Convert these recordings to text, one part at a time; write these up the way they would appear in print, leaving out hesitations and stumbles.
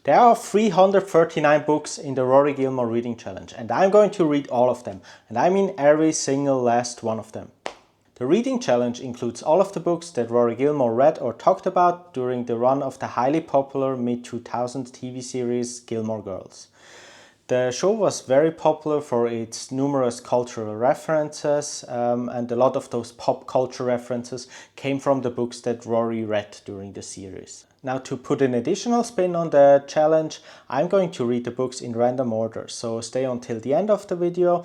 There are 339 books in the Rory Gilmore Reading Challenge, and I'm going to read all of them, and I mean every single last one of them. The Reading Challenge includes all of the books that Rory Gilmore read or talked about during the run of the highly popular mid-2000s TV series Gilmore Girls. The show was very popular for its numerous cultural references, and a lot of those pop culture references came from the books that Rory read during the series. Now, to put an additional spin on the challenge, I'm going to read the books in random order, so stay until the end of the video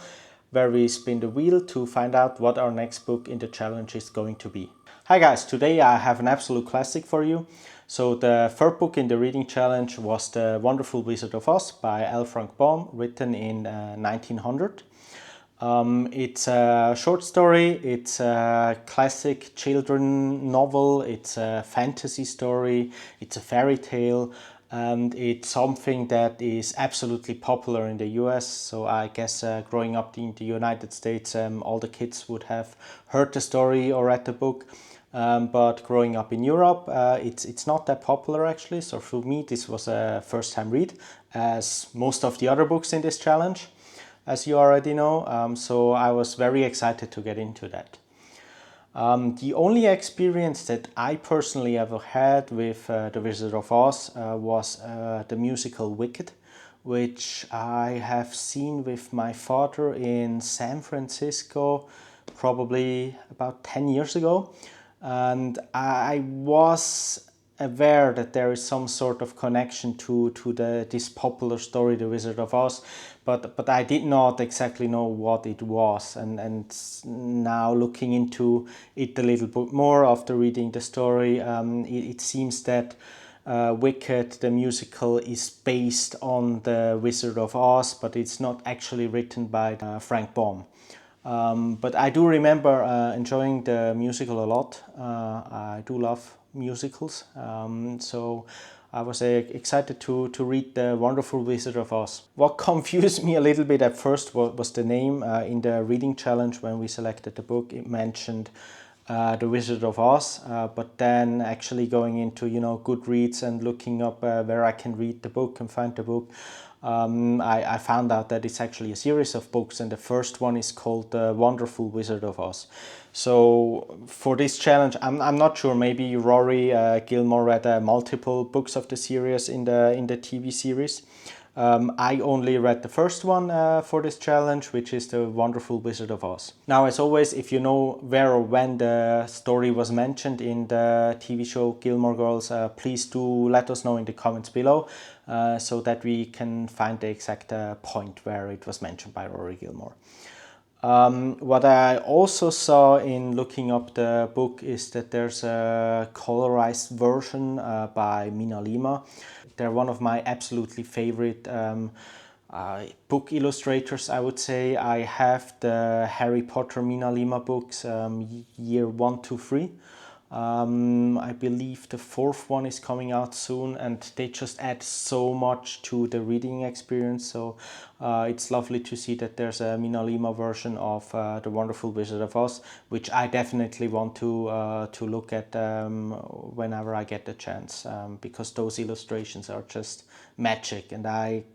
where we spin the wheel to find out what our next book in the challenge is going to be. Hi guys, today I have an absolute classic for you. So the third book in the reading challenge was The Wonderful Wizard of Oz by L. Frank Baum, written in 1900. It's a short story, it's a classic children novel, it's a fantasy story, it's a fairy tale, and it's something that is absolutely popular in the US. So I guess growing up in the United States, all the kids would have heard the story or read the book. But growing up in Europe, it's not that popular actually. So for me, this was a first-time read, as most of the other books in this challenge, as you already know. So I was very excited to get into that. The only experience that I personally ever had with The Wizard of Oz was the musical Wicked, which I have seen with my father in San Francisco probably about 10 years ago. And I was aware that there is some sort of connection to this popular story, The Wizard of Oz, but I did not exactly know what it was. And now looking into it a little bit more after reading the story, it seems that Wicked, the musical, is based on The Wizard of Oz, but it's not actually written by Frank Baum. But I do remember enjoying the musical a lot. I do love musicals, so I was excited to read The Wonderful Wizard of Oz. What confused me a little bit at first was the name. In the reading challenge, when we selected the book, it mentioned The Wizard of Oz, but then actually going into Goodreads and looking up where I can read the book and find the book, I found out that it's actually a series of books, and the first one is called The Wonderful Wizard of Oz. So for this challenge, I'm not sure, maybe Rory Gilmore read multiple books of the series in the TV series. I only read the first one for this challenge, which is The Wonderful Wizard of Oz. Now, as always, if you know where or when the story was mentioned in the TV show Gilmore Girls, please do let us know in the comments below so that we can find the exact point where it was mentioned by Rory Gilmore. What I also saw in looking up the book is that there's a colorized version by Mina Lima. They're one of my absolutely favorite book illustrators, I would say. I have the Harry Potter Mina Lima books, year 1, 2, 3. I believe the fourth one is coming out soon, and they just add so much to the reading experience. So it's lovely to see that there's a Mina Lima version of The Wonderful Wizard of Oz, which I definitely want to look at whenever I get the chance, because those illustrations are just magic, and I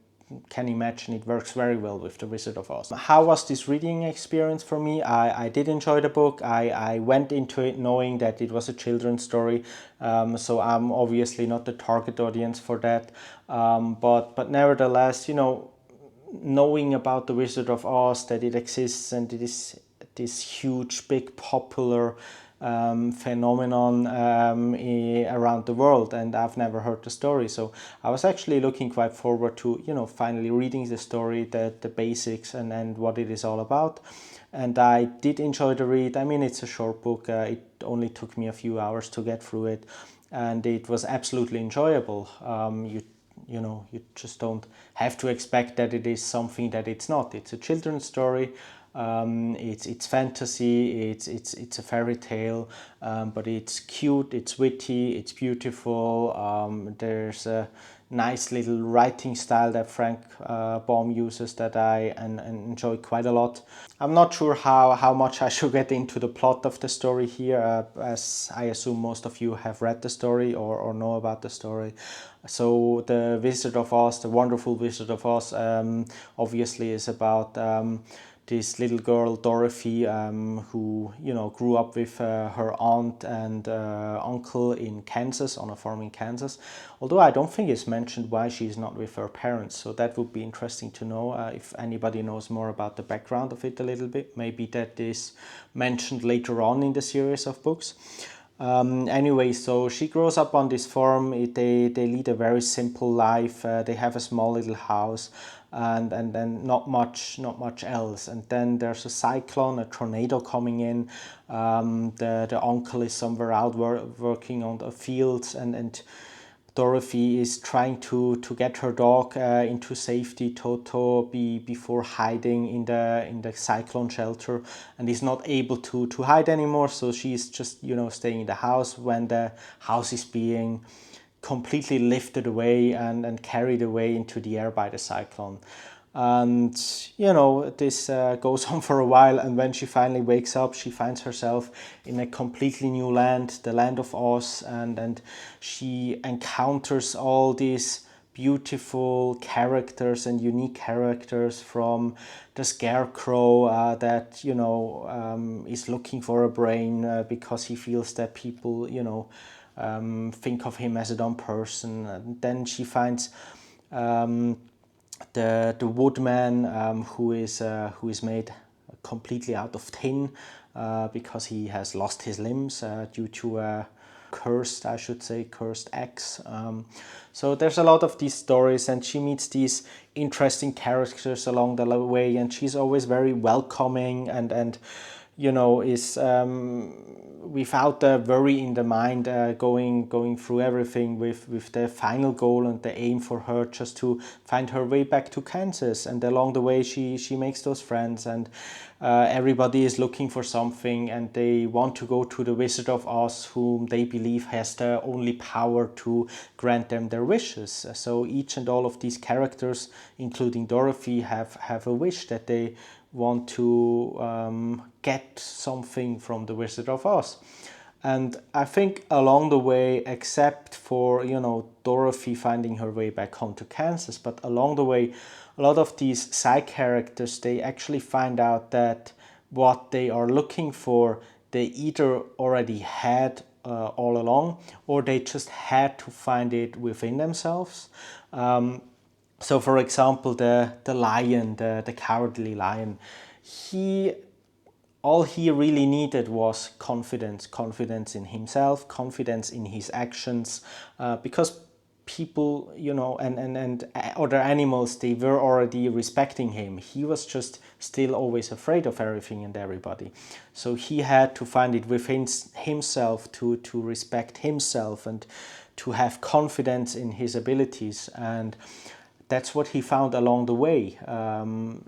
can imagine it works very well with The Wizard of Oz. How was this reading experience for me? I did enjoy the book. I went into it knowing that it was a children's story, so I'm obviously not the target audience for that. But nevertheless, knowing about The Wizard of Oz, that it exists and it is this huge, big, popular phenomenon around the world, and I've never heard the story, so I was actually looking quite forward to finally reading the story, the basics and what it is all about. And I did enjoy the read. I mean, it's a short book, it only took me a few hours to get through it, and it was absolutely enjoyable. You just don't have to expect that it is something that it's not. It's a children's story. It's fantasy. It's a fairy tale, but it's cute. It's witty. It's beautiful. There's nice little writing style that Frank Baum uses that I enjoy quite a lot. I'm not sure how much I should get into the plot of the story here, as I assume most of you have read the story or know about the story. So the Wizard of Oz, the wonderful Wizard of Oz, obviously is about this little girl Dorothy, who grew up with her aunt and uncle in Kansas, on a farm in Kansas. Although I don't think it's mentioned why she's not with her parents, so that would be interesting to know if anybody knows more about the background of it a little bit. Maybe that is mentioned later on in the series of books. Anyway, so she grows up on this farm. They lead a very simple life. They have a small little house, and then not much else. And then there's a cyclone, a tornado coming in. The uncle is somewhere out working on the fields, and Dorothy is trying to get her dog into safety, Toto, before hiding in the cyclone shelter, and is not able to hide anymore. So she's just staying in the house when the house is being completely lifted away and carried away into the air by the cyclone. And this goes on for a while, and when she finally wakes up, she finds herself in a completely new land, the land of Oz, and she encounters all these beautiful characters and unique characters, from the Scarecrow that is looking for a brain because he feels that people think of him as a dumb person. And then she finds the woodman, who is made completely out of tin because he has lost his limbs due to a cursed ex. So there's a lot of these stories, and she meets these interesting characters along the way, and she's always very welcoming and is without the worry in the mind, going through everything with the final goal and the aim for her just to find her way back to Kansas. And along the way she makes those friends, and everybody is looking for something, and they want to go to the Wizard of Oz, whom they believe has the only power to grant them their wishes. So each and all of these characters, including Dorothy, have a wish that they want to get something from the Wizard of Oz. And I think along the way, except for Dorothy finding her way back home to Kansas, but along the way, a lot of these side characters, they actually find out that what they are looking for, they either already had all along, or they just had to find it within themselves. So, for example, the lion, the cowardly lion, all he really needed was confidence in himself, confidence in his actions, because people, and other animals, they were already respecting him. He was just still always afraid of everything and everybody. So he had to find it within himself to respect himself and to have confidence in his abilities. And that's what he found along the way.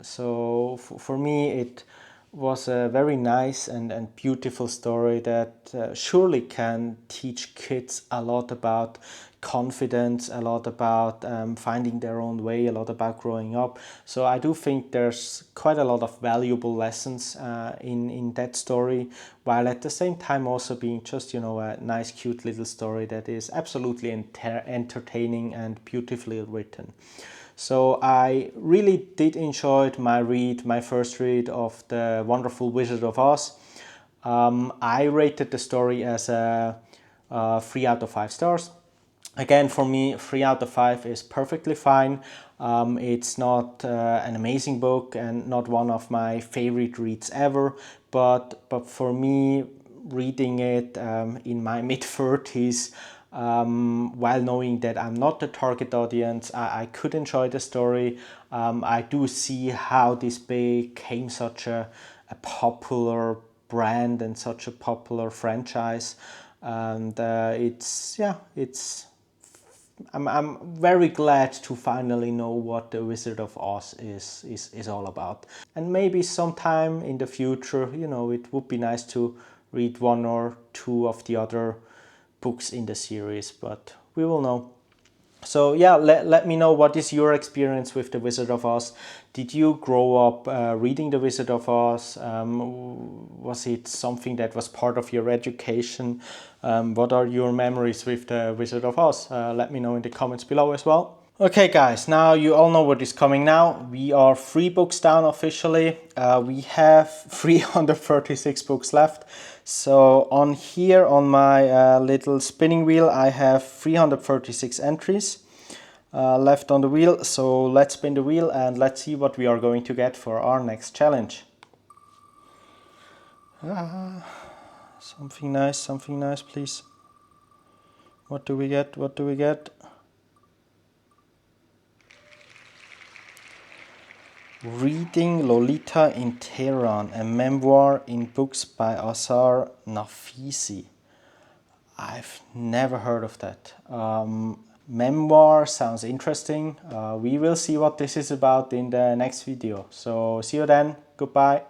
So for me, it was a very nice and beautiful story that surely can teach kids a lot about confidence, a lot about finding their own way, a lot about growing up. So I do think there's quite a lot of valuable lessons in that story, while at the same time also being just a nice, cute little story that is absolutely entertaining and beautifully written. So I really did enjoy my first read of The Wonderful Wizard of Oz. I rated the story as a 3 out of 5 stars. Again, for me, 3 out of 5 is perfectly fine. It's not an amazing book and not one of my favorite reads ever, but for me, reading it in my mid-30s, while knowing that I'm not the target audience, I could enjoy the story. I do see how this became such a popular brand and such a popular franchise, and I'm very glad to finally know what the Wizard of Oz is all about. And maybe sometime in the future, it would be nice to read one or two of the other books in the series, but we will know. So yeah, let me know what is your experience with The Wizard of Oz. Did you grow up reading The Wizard of Oz? Was it something that was part of your education? What are your memories with The Wizard of Oz? Let me know in the comments below as well. Okay guys, now you all know what is coming now. We are 3 books down officially. We have 336 books left. So on here on my little spinning wheel I have 336 entries left on the wheel. So let's spin the wheel and let's see what we are going to get for our next challenge. Something nice please. What do we get? What do we get? Reading Lolita in Tehran, a memoir in books by Asar Nafisi. I've never heard of that. Memoir sounds interesting. We will see what this is about in the next video. So see you then. Goodbye.